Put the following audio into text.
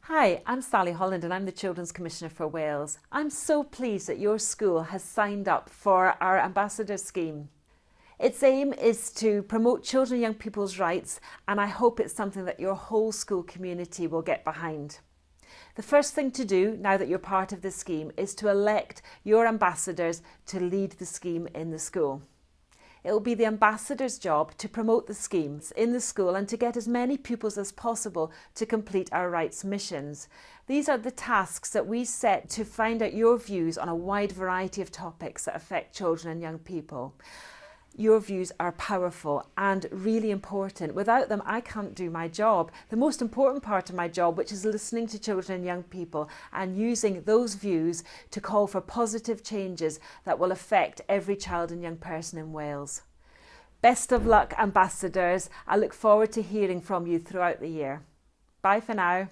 Hi, I'm Sally Holland and I'm the Children's Commissioner for Wales. I'm so pleased that your school has signed up for our Ambassador scheme. Its aim is to promote children and young people's rights, and I hope it's something that your whole school community will get behind. The first thing to do, now that you're part of the scheme, is to elect your ambassadors to lead the scheme in the school. It will be the ambassador's job to promote the schemes in the school and to get as many pupils as possible to complete our rights missions. These are the tasks that we set to find out your views on a wide variety of topics that affect children and young people. Your views are powerful and really important. Without them, I can't do my job. The most important part of my job, which is listening to children and young people and using those views to call for positive changes that will affect every child and young person in Wales. Best of luck, ambassadors. I look forward to hearing from you throughout the year. Bye for now.